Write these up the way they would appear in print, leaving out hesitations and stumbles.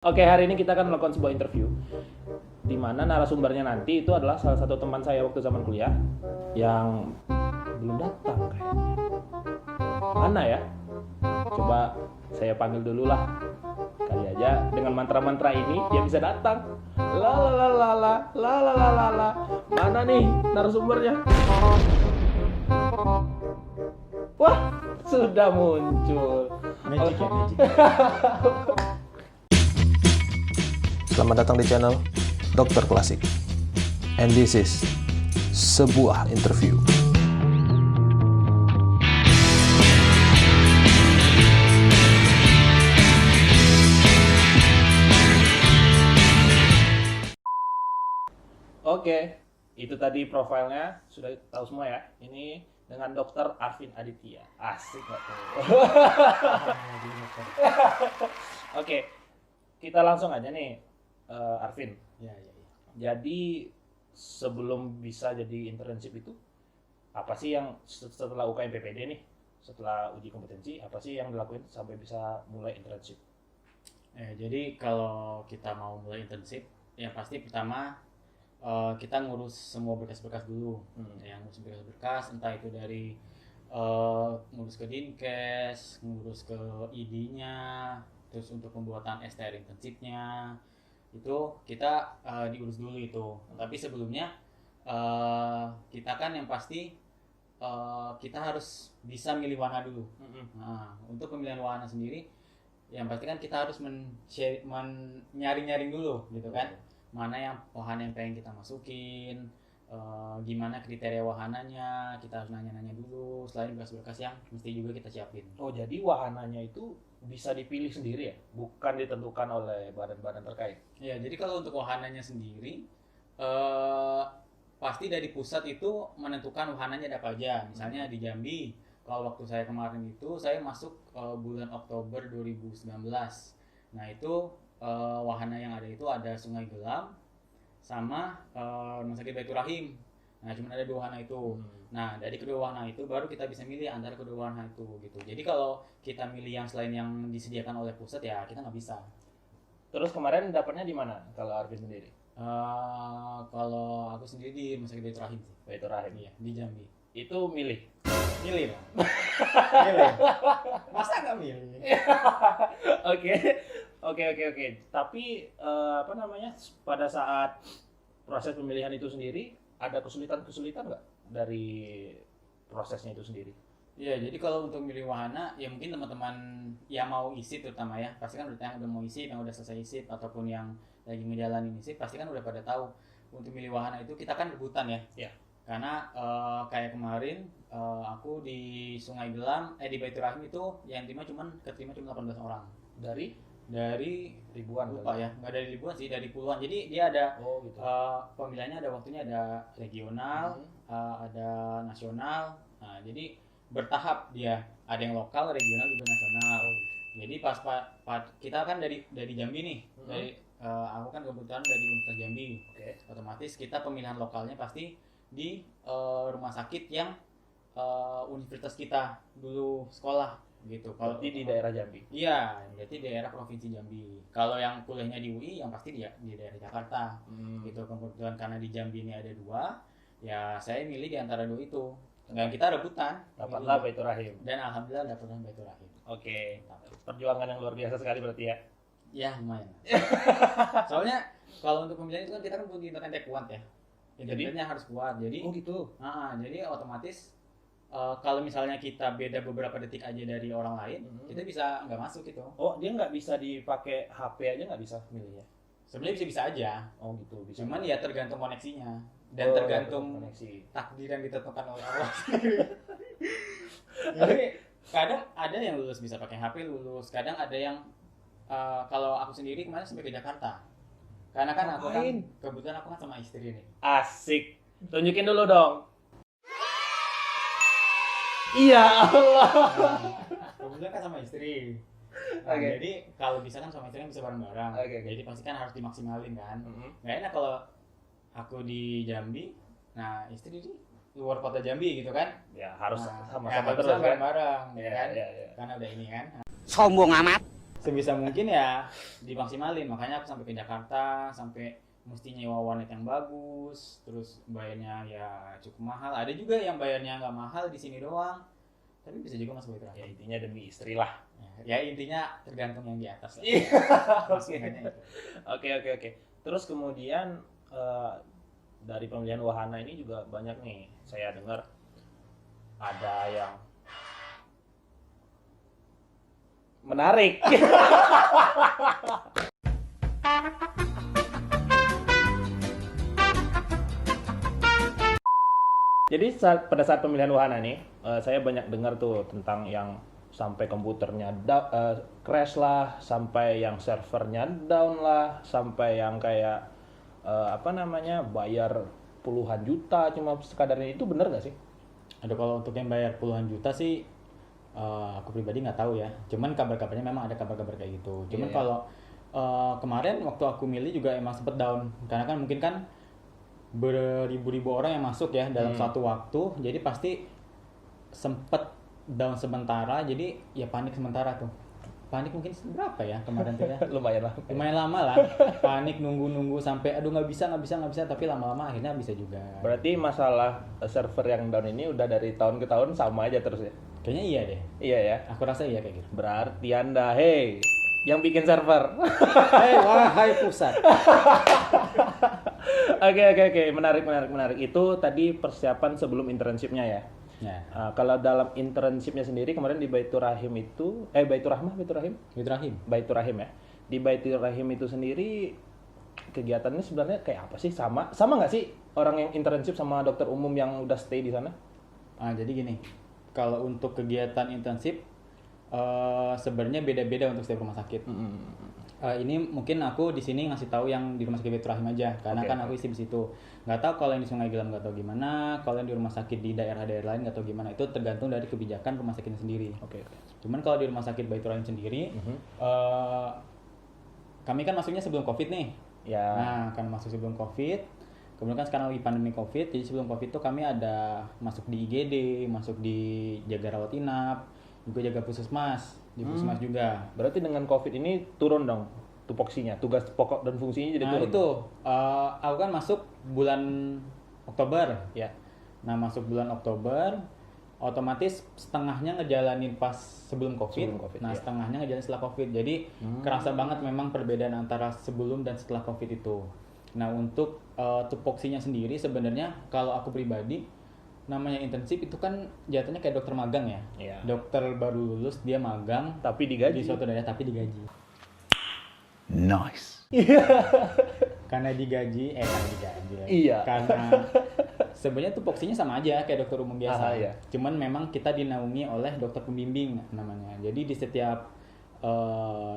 Oke, hari ini kita akan melakukan sebuah interview di mana narasumbernya nanti itu adalah salah satu teman saya waktu zaman kuliah yang belum datang kayaknya. Mana ya? Coba saya panggil dulu lah. Kali aja dengan mantra-mantra ini dia bisa datang. La la la la la la la la la la. Mana nih narasumbernya? Wah, sudah muncul. Magic ya, magic. Selamat datang di channel Dokter Klasik. And this is sebuah interview. Oke, itu tadi profilnya sudah tahu semua ya. Ini dengan Dokter Arvin Aditya. Asik nggak tuh? Oke, kita langsung aja nih, Arvin. Ya. Jadi sebelum bisa jadi internship itu, apa sih yang setelah UKM PPD nih, setelah uji kompetensi, apa sih yang dilakuin sampai bisa mulai internship? Jadi kalau kita mau mulai internship, yang pasti pertama kita ngurus semua berkas-berkas dulu. Yang ngurus berkas-berkas, entah itu dari ngurus ke Dinkes, ngurus ke ID-nya, terus untuk pembuatan STR internshipnya, itu kita diurus dulu itu. Tapi sebelumnya kita kan yang pasti kita harus bisa milih warna dulu. Nah, untuk pemilihan warna sendiri, yang pasti kan kita harus nyaring-nyaring dulu gitu kan, mana yang wahana yang pengen kita masukin, gimana kriteria wahananya, kita harus nanya-nanya dulu, selain berkas-berkas yang mesti juga kita siapin. Oh, jadi wahananya itu bisa dipilih sendiri ya, bukan ditentukan oleh badan-badan terkait? Ya, jadi kalau untuk wahananya sendiri, pasti dari pusat itu menentukan wahananya ada apa aja. Misalnya di Jambi, kalau waktu saya kemarin itu, saya masuk bulan Oktober 2019. Nah itu wahana yang ada itu ada Sungai Gelam sama Rumah Sakit Baitur Rahim. Nah cuma ada dua wahana itu. Nah dari kedua wahana itu baru kita bisa milih antara kedua wahana itu gitu. Jadi kalau kita milih yang selain yang disediakan oleh pusat ya kita nggak bisa. Terus kemarin dapatnya di mana kalau Arvin sendiri? Kalau aku sendiri di Rumah Sakit Baitur Rahim sih. Baitur Rahim. Iya, di Jambi. Itu milih? Milih dong. Milih. Masa nggak milih? Oke. Tapi apa namanya, pada saat proses pemilihan itu sendiri ada kesulitan nggak dari prosesnya itu sendiri? Iya, jadi kalau untuk milih wahana, ya mungkin teman-teman yang mau isi terutama ya, pasti kan yang udah mau isi, yang udah selesai isi, ataupun yang lagi ngejalanin isi, pasti kan udah pada tahu. Untuk milih wahana itu kita kan rebutan ya. Iya. Karena kayak kemarin aku di Sungai Gelam, di Baitur Rahim itu yang keterima cuma 18 orang. Dari Ribuan lupa kali. ya, nggak dari ribuan sih, dari puluhan. Jadi dia ada Oh gitu. pemilihannya, ada waktunya, ada regional, ada nasional. Nah, jadi bertahap dia, ada yang lokal, regional juga nasional. Jadi pas kita kan dari Jambi nih, dari aku kan kebetulan dari Universitas Jambi. Oke. Otomatis kita pemilihan lokalnya pasti di rumah sakit yang universitas kita dulu sekolah gitu. Kalau Berarti di daerah Jambi. iya, berarti daerah provinsi Jambi. Kalau yang kuliahnya di UI, yang pasti di daerah Jakarta. Gitu. Kebetulan karena di Jambi ini ada dua, ya saya milih di antara dua itu. Dan kita rebutan. Dapatlah Baitur Rahim. Dan alhamdulillah dapatlah Baitur Rahim. Oke. Perjuangan yang luar biasa sekali berarti ya. Ya lumayan. Soalnya kalau untuk pemilihan itu kan kita kan butuh internet yang kuat ya. Internetnya harus kuat. Jadi gitu. jadi otomatis kalau misalnya kita beda beberapa detik aja dari orang lain, kita bisa nggak masuk gitu. Oh, dia nggak bisa dipakai HP aja, nggak bisa milihnya? Sebenarnya bisa aja. Oh gitu, bisa. Cuman ya tergantung koneksinya dan Oh, tergantung koneksi. takdir yang ditentukan oleh Allah. Jadi kadang ada yang lulus bisa pakai HP lulus, kadang ada yang kalau aku sendiri kemarin sampai ke Jakarta. Karena kan aku kan Ngapain? kebetulan aku kan sama istri nih. Asik. Tunjukin dulu dong. Iya Allah. Kebetulan kan sama istri. Nah, Oke. Jadi kalau bisa kan sama istri kan bisa bareng-bareng. Oke. Jadi pasti kan harus dimaksimalin kan. Nggak enak kalau aku di Jambi, nah istri di luar kota Jambi gitu kan. Ya harus Nah, sama-sama ya, terus kan. bareng-bareng ya Iya, kan. iya, iya. Karena udah ini kan. Sombong amat. sebisa mungkin ya dimaksimalin. Makanya aku sampai ke Jakarta, sampai mesti nyewa warnet yang bagus, terus bayarnya ya cukup mahal. Ada juga yang bayarnya nggak mahal di sini doang, tapi bisa juga masuk Baitur Ya Rahim. intinya demi istri lah. Ya intinya tergantung yang di atas lah. Iya. Masukannya itu. Oke. Terus kemudian dari pemilihan wahana ini juga banyak nih. Saya dengar ada yang menarik. Jadi pada saat pemilihan wahana nih, saya banyak dengar tuh tentang yang sampai komputernya crash lah, sampai yang servernya down lah, sampai yang kayak bayar puluhan juta cuma sekadarnya. Itu bener nggak sih? Aduh, kalau untuk yang bayar puluhan juta sih aku pribadi nggak tahu ya. Cuman kabar-kabarnya memang ada kabar-kabar kayak gitu. Cuman Iya. kalau kemarin waktu aku milih juga emang sempet down, karena kan mungkin kan beribu-ribu orang yang masuk ya dalam satu waktu, jadi pasti sempet down sementara. Jadi ya panik sementara tuh. Panik mungkin berapa ya kemarin tuh ya? Lumayan lah. Lumayan lama lah. Panik nunggu sampai aduh nggak bisa, tapi lama-lama akhirnya bisa juga. Berarti masalah server yang down ini udah dari tahun ke tahun sama aja terus ya? Kayaknya iya deh. Iya ya. Aku rasa iya kayak gitu. Berarti Anda, hey, yang bikin server. Hei, wahai pusat. Oke. Menarik. Itu tadi persiapan sebelum internshipnya ya. Ya. Kalau dalam internshipnya sendiri kemarin di Baitur Rahim itu, Baitur Rahim ya. Di Baitur Rahim itu sendiri kegiatannya sebenarnya kayak apa sih? Sama nggak sih orang yang internship sama dokter umum yang udah stay di sana? Jadi gini, kalau untuk kegiatan internship sebenarnya beda-beda untuk setiap rumah sakit. Ini mungkin aku di sini ngasih tahu yang di rumah sakit Baitur Rahim aja, karena kan aku isi di situ. Nggak tahu kalau yang di Sungai Gelam nggak tahu gimana, kalau yang di rumah sakit di daerah-daerah lain nggak tahu gimana. Itu tergantung dari kebijakan rumah sakitnya sendiri. Oke. Cuman kalau di rumah sakit Baitur Rahim sendiri, kami kan masuknya sebelum COVID nih. Ya. Nah, kan masuk sebelum COVID. Kemudian kan sekarang lagi pandemi COVID, jadi sebelum COVID itu kami ada masuk di IGD, masuk di jaga rawat inap, juga jaga puskesmas, di puskesmas juga. Berarti dengan COVID ini turun dong tupoksinya, tugas pokok dan fungsinya jadi Nah turun. itu, aku kan masuk bulan Oktober. Ya. Nah masuk bulan Oktober, otomatis setengahnya ngejalanin pas sebelum COVID, Sebelum COVID, nah ya. setengahnya ngejalanin setelah COVID. Jadi kerasa banget memang perbedaan antara sebelum dan setelah COVID itu. Nah untuk tupoksinya sendiri sebenarnya kalau aku pribadi, namanya internship itu kan jatuhnya kayak dokter magang ya. Iya. Dokter baru lulus dia magang Tapi digaji. di suatu daerah tapi digaji. Nice. Karena digaji. Iya. Karena sebenarnya tupoksinya sama aja kayak dokter umum biasa. Iya. Cuman memang kita dinaungi oleh dokter pembimbing namanya. Jadi di setiap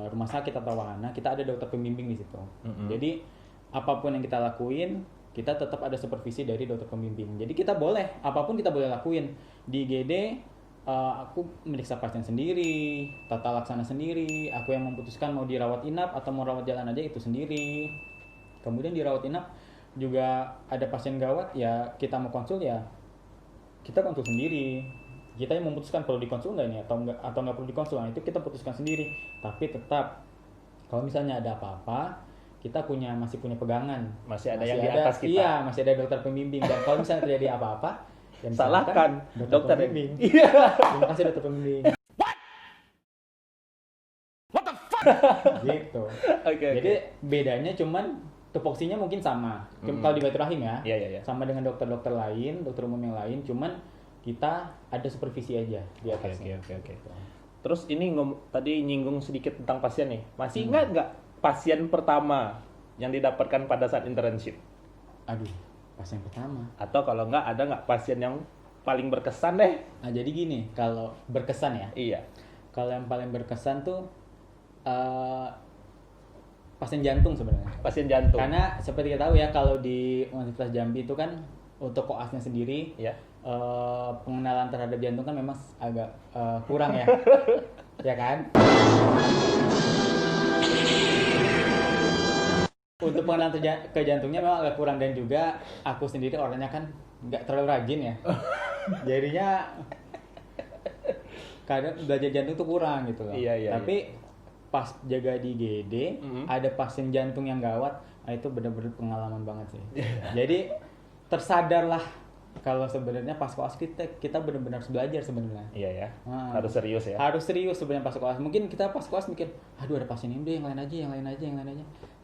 rumah sakit atau wahana kita ada dokter pembimbing di situ. Jadi apapun yang kita lakuin, kita tetap ada supervisi dari dokter pembimbing. Jadi kita boleh, apapun kita boleh lakuin. Di IGD, aku meriksa pasien sendiri, tata laksana sendiri, aku yang memutuskan mau dirawat inap atau mau rawat jalan aja itu sendiri. Kemudian di rawat inap juga ada pasien gawat, ya kita mau konsul ya kita konsul sendiri. Kita yang memutuskan perlu dikonsul nggak ini atau nggak perlu dikonsul, nah, itu kita putuskan sendiri. Tapi tetap kalau misalnya ada apa-apa, kita masih punya pegangan. Masih ada yang di atas kita. Iya, masih ada dokter pembimbing. Dan kalau misalnya terjadi apa-apa, yang Salahkan disalahkan dokter pembimbing. Iya. Terima kasih dokter pembimbing. What the fuck? Gitu. Oke. Jadi bedanya cuman tupoksinya mungkin sama. Kalau di Baitur Rahim ya, Iya. sama dengan dokter-dokter lain, dokter umum yang lain, cuman kita ada supervisi aja di atasnya. Oke. Terus ini tadi nyinggung sedikit tentang pasien nih. Masih ingat nggak pasien pertama yang didapatkan pada saat internship? Aduh, pasien pertama. Atau kalau nggak, ada nggak pasien yang paling berkesan deh? Nah jadi gini, kalau berkesan ya, Iya. kalau yang paling berkesan tuh pasien jantung sebenarnya. Pasien jantung. Karena seperti kita tahu ya, kalau di Universitas Jambi itu kan untuk koasnya sendiri, Ya. pengenalan terhadap jantung kan memang agak kurang ya, ya kan? Untuk pengenalan ke jantungnya memang agak kurang, dan juga aku sendiri orangnya kan nggak terlalu rajin ya, jadinya kadang belajar jantung tuh kurang gitu loh. Iya. Tapi pas jaga di IGD ada pasien jantung yang gawat, itu benar-benar pengalaman banget sih. Jadi tersadarlah kalau sebenarnya pas koas kita benar-benar harus belajar sebenarnya. Iya ya. Harus serius ya. Harus serius sebenarnya pas koas. Mungkin kita pas koas mikir, aduh ada pasien ini, yang lain aja.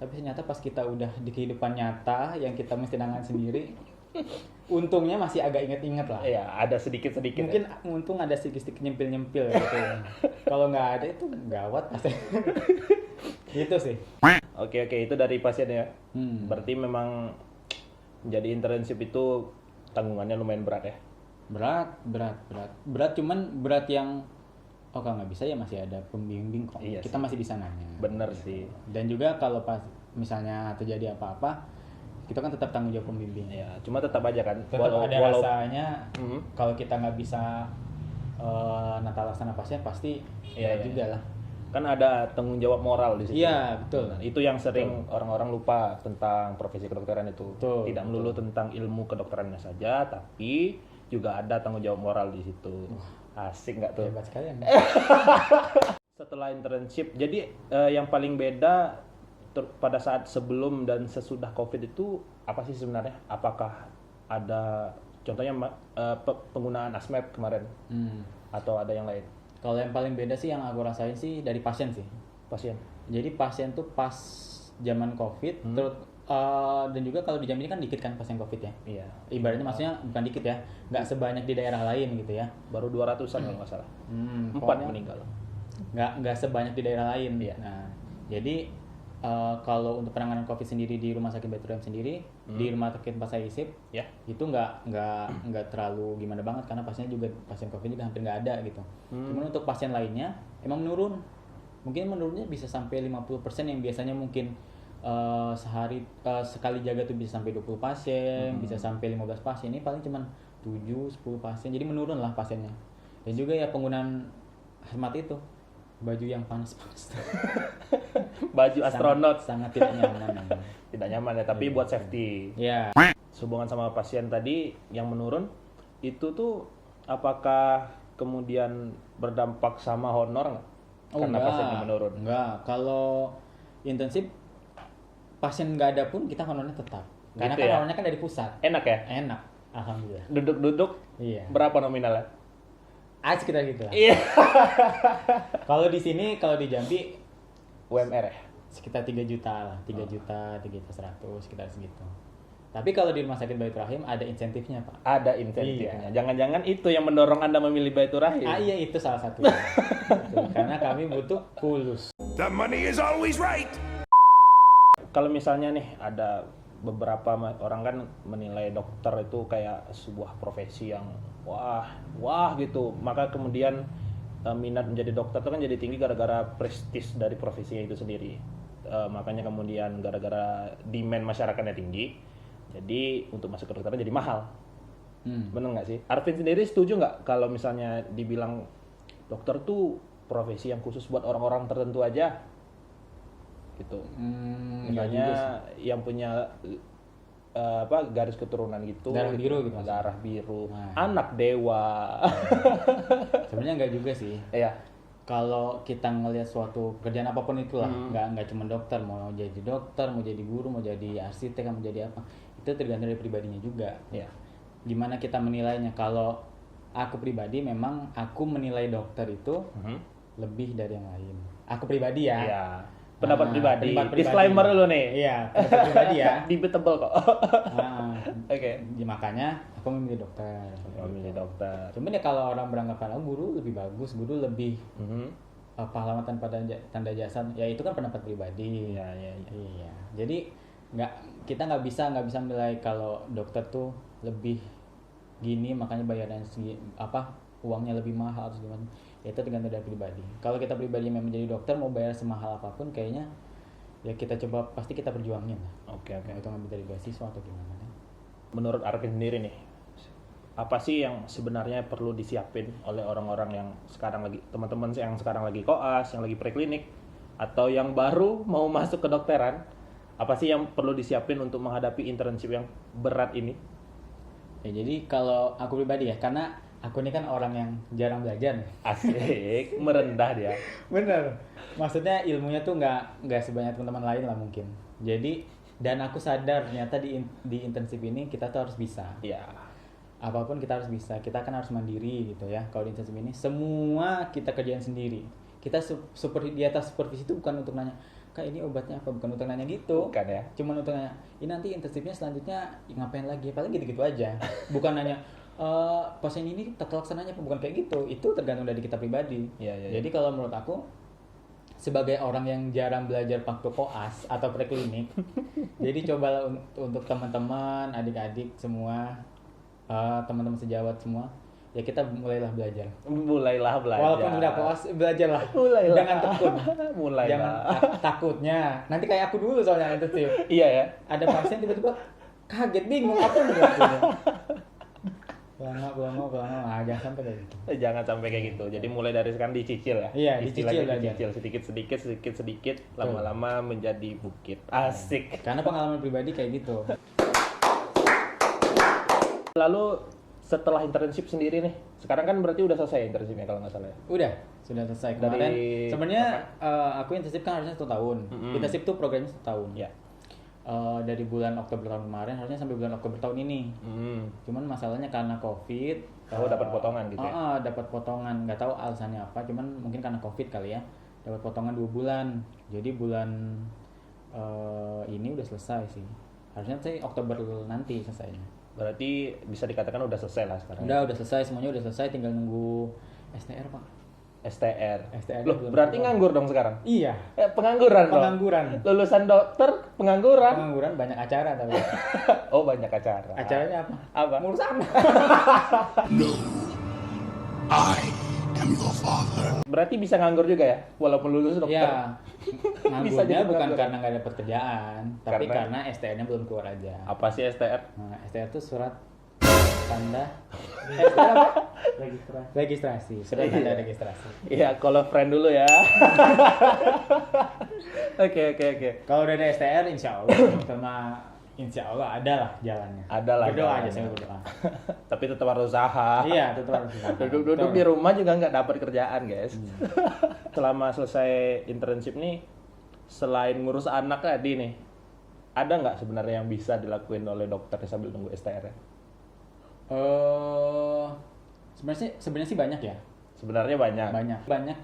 Tapi ternyata pas kita udah di kehidupan nyata yang kita mesti nangani sendiri, untungnya masih agak inget-inget lah. Iya, ada sedikit-sedikit. Mungkin untung ada sedikit-sedikit nyempil-nyempil gitu. Kalau nggak ada itu gawat pasti. Gitu sih. Oke, itu dari pasien ya. Berarti memang menjadi internship itu tanggungannya lumayan berat ya. Berat, cuman berat yang kalau nggak bisa ya masih ada pembimbing kok. Iya Kita sih. masih bisa nanya. Bener sih. Dan juga kalau pas misalnya terjadi apa-apa, kita kan tetap tanggung jawab pembimbing. Ya, cuma tetap aja kan. Tetap ada rasanya Mhm. kalau kita nggak bisa nata laksana pasien pasti Iya. juga lah. Kan ada tanggung jawab moral di situ. Iya, betul. Nah, itu yang sering orang-orang lupa tentang profesi kedokteran itu. Betul, Tidak melulu tentang ilmu kedokterannya saja, tapi juga ada tanggung jawab moral di situ. Asik nggak tuh? Hebat sekali. Setelah internship, jadi yang paling beda pada saat sebelum dan sesudah COVID itu apa sih sebenarnya? Apakah ada contohnya penggunaan ASMAP kemarin atau ada yang lain? Kalau yang paling beda sih yang aku rasain sih dari pasien sih. Pasien. Jadi pasien tuh pas zaman COVID, terus dan juga kalau di Jambi ini kan dikit kan pasien COVID ya. Iya. Ibaratnya maksudnya bukan dikit ya, nggak sebanyak di daerah lain gitu ya. Baru 200-an kalau nggak salah. 4 Pokoknya meninggal. nggak sebanyak di daerah lain. Iya. Nah, jadi kalau untuk penanganan COVID sendiri di Rumah Sakit Baitur Rahim sendiri, di Rumah Sakit Pasai Isip, Ya. itu nggak terlalu gimana banget karena pasien COVID juga hampir nggak ada gitu. Cuman untuk pasien lainnya emang menurun. Mungkin menurunnya bisa sampai 50% yang biasanya mungkin sehari sekali jaga tuh bisa sampai 20 pasien, bisa sampai 15 pasien. Ini paling cuman 7-10 pasien. Jadi menurun lah pasiennya. Dan juga ya penggunaan hazmat itu, baju yang panas-panas. Baju astronot sangat tidak nyaman. tidak nyaman ya, tapi buat safety. Ya. Sehubungan sama pasien tadi yang menurun, itu tuh apakah kemudian berdampak sama honor nggak? Karena pasiennya menurun. Enggak, kalau intensif pasien nggak ada pun kita honornya tetap. Karena Gitu kan ya? honornya kan dari pusat. Enak ya? Enak, alhamdulillah. Duduk-duduk Iya. berapa nominalnya? Sekitar gitu lah. Iya. Kalau di sini, kalau di Jambi UMR ya? sekitar 3 juta lah, 3 juta, 3.100 sekitar segitu. Tapi kalau di Rumah Sakit Baitur Rahim ada insentifnya, Pak. Ada insentifnya. Jangan-jangan itu yang mendorong Anda memilih Baitur Rahim. Iya, itu salah satunya. Betul, karena kami butuh fulus. The money is always right. Kalau misalnya nih ada beberapa orang kan menilai dokter itu kayak sebuah profesi yang wah gitu, maka kemudian minat menjadi dokter itu kan jadi tinggi gara-gara prestis dari profesinya itu sendiri. Makanya kemudian gara-gara demand masyarakatnya tinggi, jadi untuk masuk ke kedokteran jadi mahal. Bener nggak sih? Arvin sendiri setuju nggak kalau misalnya dibilang dokter tuh profesi yang khusus buat orang-orang tertentu aja? Gitu. Misalnya yang punya garis keturunan gitu, Darah biru gitu darah biru, Nah. anak dewa. Sebenarnya enggak juga sih. Iya. Kalau kita ngelihat suatu pekerjaan apapun itulah, nggak cuma dokter, mau jadi dokter, mau jadi guru, mau jadi arsitek, mau jadi apa, itu tergantung dari pribadinya juga. Iya. Gimana kita menilainya? Kalau aku pribadi memang aku menilai dokter itu lebih dari yang lain. Aku pribadi ya. Iya. Pendapat pribadi. pendapat pribadi. Disclaimer dulu nih. Iya, pendapat pribadi ya. Debatable kok. Oke. Makanya aku memilih dokter. Memilih dokter. Cuman ya kalau orang beranggapan guru lebih bagus, guru lebih pahlawan tanpa tanda jasa, ya itu kan pendapat pribadi. Iya. Iya. Jadi kita nggak bisa menilai kalau dokter tuh lebih gini makanya bayaran uangnya lebih mahal atau gimana. Itu tergantung dari pribadi. Kalau kita pribadi memang menjadi dokter mau bayar semahal apapun kayaknya ya kita coba pasti kita perjuangin lah. Oke. Itu ngambil dari beasiswa atau gimana kan. Menurut Arvin sendiri nih, apa sih yang sebenarnya perlu disiapin oleh orang-orang yang sekarang lagi, teman-teman yang sekarang lagi koas, yang lagi preklinik, atau yang baru mau masuk kedokteran? Apa sih yang perlu disiapin untuk menghadapi internship yang berat ini? Ya, jadi kalau aku pribadi ya, karena aku ini kan orang yang jarang belajar nih. Asik, merendah dia. Bener. Maksudnya ilmunya tuh nggak sebanyak teman-teman lain lah mungkin. Jadi dan aku sadar ternyata di internship ini kita tuh harus bisa. Iya. Apapun kita harus bisa. Kita kan harus mandiri gitu ya. Kalau di internship ini semua kita kerjain sendiri. Kita di atas supervisi itu bukan untuk nanya, Kak ini obatnya apa? Bukan untuk nanya gitu. Bukan ya. Cuma untuk nanya, ini nanti internshipnya selanjutnya ngapain lagi? Paling gitu-gitu aja. Bukan nanya, pasien ini tata laksananya apa? Bukan kayak gitu. Itu tergantung dari kita pribadi. Iya. Jadi kalau menurut aku, sebagai orang yang jarang belajar waktu koas atau preklinik, jadi cobalah untuk teman-teman, adik-adik semua, teman-teman sejawat semua, ya kita mulailah belajar. Mulailah belajar. Walaupun udah koas, belajarlah. Mulailah. Jangan tekun. Mulailah. Jangan takutnya. Nanti kayak aku dulu soalnya intensif. Iya ya. Ada pasien tiba-tiba kaget, bingung apa nih waktunya. Belum, jangan sampai kayak gitu. Jangan sampai kayak gitu. Jadi mulai dari sekarang dicicil ya. Iya, Istilahnya dicicil sedikit, lama-lama menjadi bukit. Asik. Karena pengalaman pribadi kayak gitu. Lalu setelah internship sendiri nih, sekarang kan berarti udah selesai internshipnya kalau nggak salah ya? Udah, sudah selesai kemarin. Dari Sebenarnya aku internship kan harusnya 1 tahun. Internship tuh programnya 1 tahun. Ya. Dari bulan Oktober tahun kemarin harusnya sampai bulan Oktober tahun ini. Cuman masalahnya karena COVID. Dapat potongan gitu ya? Dapat potongan, nggak tahu alasannya apa. Cuman mungkin karena COVID kali ya. Dapat potongan 2 bulan. Jadi bulan ini udah selesai sih. Harusnya sih Oktober nanti selesainya. Berarti bisa dikatakan udah selesai lah sekarang. Udah selesai, semuanya udah selesai, tinggal nunggu STR, Pak. STR. STR-nya Loh, belum berarti keluar. nganggur dong sekarang? Iya. Pengangguran dong? Pengangguran. Lulusan dokter, pengangguran? Pengangguran banyak acara tapi. Oh, banyak acara. Acaranya apa? Apa? Ngurus anak. No, I am your father. Berarti bisa nganggur juga ya? Walaupun lulus dokter? Iya. Bisa jadi Nganggurnya bukan pengangguran. karena nggak dapat kerjaan, tapi Karena? karena STR-nya belum keluar aja. Apa sih STR? Nah, STR itu surat tanda STR apa? Registrasi. Surat tanda registrasi. Iya, kalau friend dulu ya. Oke. Kalau udah ada STR, insya Allah ada lah jalannya. Ada lah Berdoa jalannya. aja, saya berdoa. Tapi tetap harus usaha. Iya, tetap harus usaha. Duduk-duduk Betul. di rumah juga nggak dapat kerjaan, guys. Selama selesai internship nih, selain ngurus anak tadi nih, ada nggak sebenarnya yang bisa dilakuin oleh dokter sambil nunggu STR ya? Sebenarnya sih banyak ya. Sebenarnya banyak. Banyak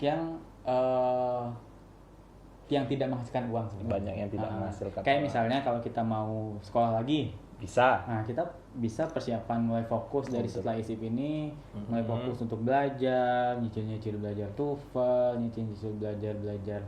yang tidak menghasilkan uang sebenarnya. Banyak yang tidak menghasilkan Kayak uang. misalnya kalau kita mau sekolah lagi, Bisa. nah kita bisa persiapan mulai fokus dari setelah ISIP ini, mulai fokus untuk belajar, nyicil belajar TOEFL, nyicil belajar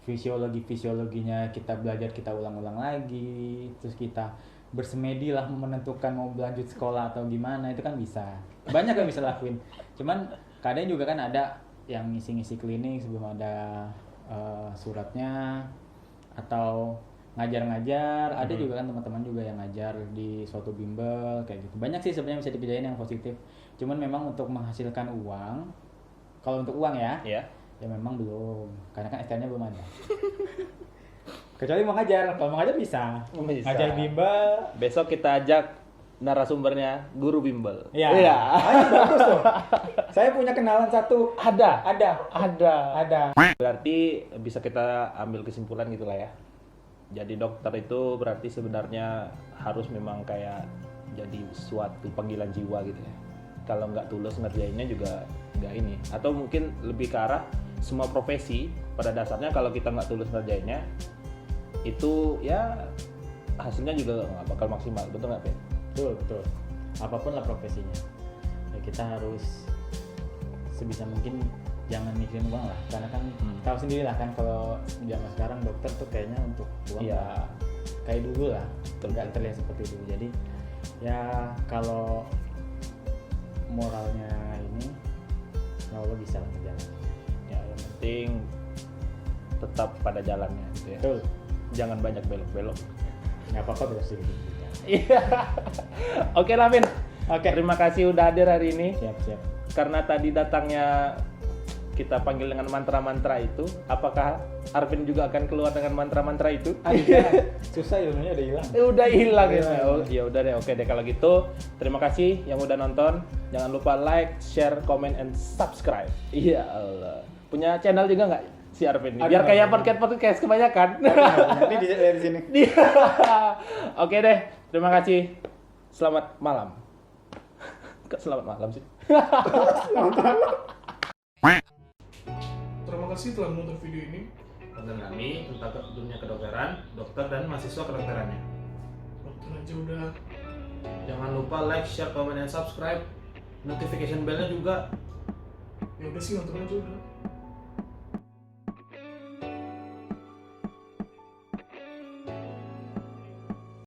fisiologinya kita belajar, kita ulang-ulang lagi, terus kita bersemedi lah menentukan mau berlanjut sekolah atau gimana, itu kan bisa. Banyak yang bisa lakuin. Cuman kadang juga kan ada yang ngisi-ngisi klinik sebelum ada suratnya, atau ngajar-ngajar. Ada juga kan teman-teman juga yang ngajar di suatu bimbel kayak gitu. Banyak sih sebenarnya bisa dikerjain yang positif. Cuman memang untuk menghasilkan uang, kalau untuk uang ya, Iya. ya memang belum, karena kan STR-nya belum ada. Kecuali mau ngajar, kalau mau ngajar bisa. Bisa. Ngajar bimbel. Besok kita ajak narasumbernya guru bimbel. Iya. Iya. Bagus tuh. Saya punya kenalan satu. Ada. Ada. Berarti bisa kita ambil kesimpulan gitulah ya. Jadi dokter itu berarti sebenarnya harus memang kayak jadi suatu panggilan jiwa gitu ya. Kalau nggak tulus ngerjainnya juga nggak ini. Atau mungkin lebih ke arah semua profesi pada dasarnya kalau kita nggak tulus ngerjainnya itu ya hasilnya juga nggak bakal maksimal. Betul nggak, Pet? Betul. Apapun lah profesinya. Ya kita harus sebisa mungkin jangan mikirin uang lah, karena kan tahu sendiri lah kan kalau zaman sekarang dokter tuh kayaknya untuk uang Iya. nggak kayak dulu lah, Betul. nggak terlihat seperti dulu. Jadi ya kalau moralnya ini, ya Allah bisa lah berjalan. Ya yang penting tetap pada jalannya gitu ya. Betul. Jangan banyak belok-belok. Nggak apa-apa berarti sedikit. Iya. Oke lah, Vin. Oke. Terima kasih udah hadir hari ini. Siap. Karena tadi datangnya kita panggil dengan mantra-mantra itu, apakah Arvin juga akan keluar dengan mantra-mantra itu? Susah ilmunya udah hilang. Udah hilang ya. Hilang. Oh, ya udah deh, oke deh kalau gitu. Terima kasih yang udah nonton. Jangan lupa like, share, comment, and subscribe. Iya Allah. Punya channel juga nggak si Arvin ini? Biar kayak podcast kebanyakan. Nanti di sini. Oke deh, terima kasih. Selamat malam. Kok selamat malam sih? Terima kasih telah menonton video ini. Konten kami tentang dunia kedokteran, dokter dan mahasiswa kedokterannya. Dokter aja udah. Jangan lupa like, share, comment, dan subscribe. Notification bell-nya juga. Ya udah sih, nonton aja udah.